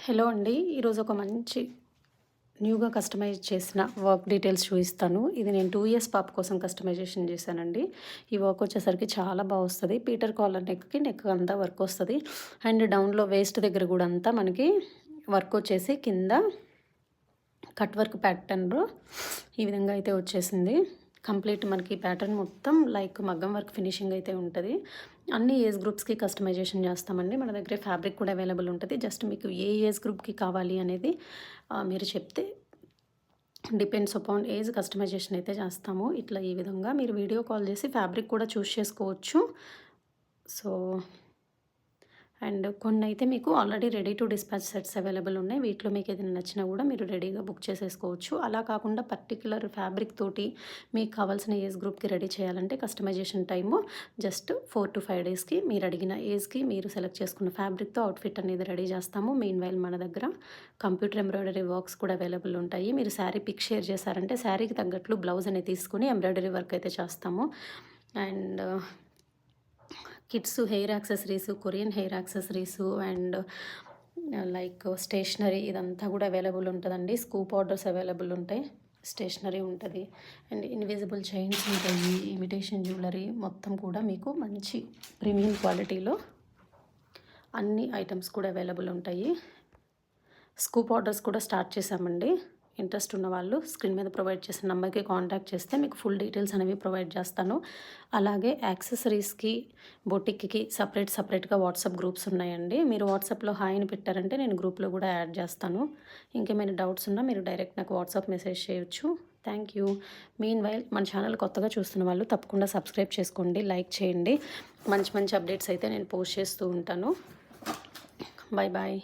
Hello అండి. ఈరోజు ఒక మంచి న్యూగా కస్టమైజ్ చేసిన వర్క్ డీటెయిల్స్ చూపిస్తాను. ఇది నేను 2 ఇయర్స్ పాప కోసం కస్టమైజేషన్ చేశానండి. ఈ వర్క్ వచ్చేసరికి చాలా బాగా వస్తది. పీటర్ కాలర్ నెక్ అంతా వర్క్ వస్తది. అండ్ డౌన్‌లో వేస్ట్ దగ్గర కూడా అంతా మనకి వర్క్ వచ్చేసి కింద కట్ వర్క్ ప్యాటర్న్‌లో ఈ విధంగా అయితే వచ్చేసింది. కంప్లీట్ మనకి ప్యాటర్న్ మొత్తం లైక్ మగ్గం వర్క్ ఫినిషింగ్ అయితే ఉంటది. అన్ని ఏజ్ గ్రూప్స్‌కి కస్టమైజేషన్ చేస్తామండి. మన దగ్గర ఫ్యాబ్రిక్ కూడా అవైలబుల్ ఉంటది. జస్ట్ మీకు ఏ ఏజ్ గ్రూప్‌కి కావాలి అనేది మీరు చెప్తే డిపెండ్స్ అపాన్ ఏజ్ కస్టమైజేషన్ అయితే చేస్తాము. ఇట్లా ఈ విధంగా మీరు వీడియో కాల్ చేసి ఫ్యాబ్రిక్ కూడా చూస్ చేసుకోవచ్చు. సో అండ్ కొన్నైతే మీకు already ready to dispatch sets available ఉన్నాయి. వీటిలో మీకు ఏదైనా నచ్చినా కూడా మీరు రెడీగా బుక్ చేసేసుకోవచ్చు. అలా కాకుండా పర్టిక్యులర్ ఫ్యాబ్రిక్ తోటి మీకు కావాల్సిన ఏజ్ గ్రూప్‌కి రెడీ చేయాలంటే కస్టమైజేషన్ టైము జస్ట్ 4 to 5 డేస్‌కి మీరు అడిగిన ఏజ్‌కి మీరు సెలెక్ట్ చేసుకున్న ఫ్యాబ్రిక్‌తో అవుట్‌ఫిట్ అనేది రెడీ చేస్తాము. మీన్‌వైల్ మన దగ్గర కంప్యూటర్ ఎంబ్రాయిడరీ వర్క్స్ కూడా అవైలబుల్ ఉంటాయి. మీరు శారీ పిక్ షేర్ చేశారంటే శారీకి తగ్గట్లు బ్లౌజ్ అనేది తీసుకొని ఎంబ్రాయిడరీ వర్క్ అయితే చేస్తాము. And kids hair accessories, korean hair accessories and like stationery ఇదంతా కూడా అవైలబుల్ ఉంటుందండి. స్కూప్ ఆర్డర్స్ అవైలబుల్ ఉంటాయి. స్టేషనరీ ఉంటుంది అండ్ ఇన్విజిబుల్ చైన్స్ ఉంటాయి. ఇమిటేషన్ జ్యువెలరీ మొత్తం కూడా మీకు మంచి ప్రీమియం క్వాలిటీలో అన్ని ఐటమ్స్ కూడా అవైలబుల్ ఉంటాయి. స్కూప్ ఆర్డర్స్ కూడా స్టార్ట్ చేశామండి. ఇంట్రెస్ట్ ఉన్న వాళ్ళు స్క్రీన్ మీద ప్రొవైడ్ చేసిన నెంబర్కి కాంటాక్ట్ చేస్తే మీకు ఫుల్ డీటెయిల్స్ అనేవి ప్రొవైడ్ చేస్తాను. అలాగే యాక్సెసరీస్కి, బొటిక్కి సపరేట్గా వాట్సాప్ గ్రూప్స్ ఉన్నాయండి. మీరు వాట్సాప్లో హాయ్ అని పెట్టారంటే నేను గ్రూప్లో కూడా యాడ్ చేస్తాను. ఇంకేమైనా డౌట్స్ ఉన్నా మీరు డైరెక్ట్ నాకు వాట్సాప్ మెసేజ్ చేయొచ్చు. Thank you. మీన్‌వైల్ మన ఛానల్ కొత్తగా చూస్తున్న వాళ్ళు తప్పకుండా సబ్స్క్రైబ్ చేసుకోండి, లైక్ చేయండి. మంచి మంచి అప్డేట్స్ అయితే నేను పోస్ట్ చేస్తూ ఉంటాను. Bye bye.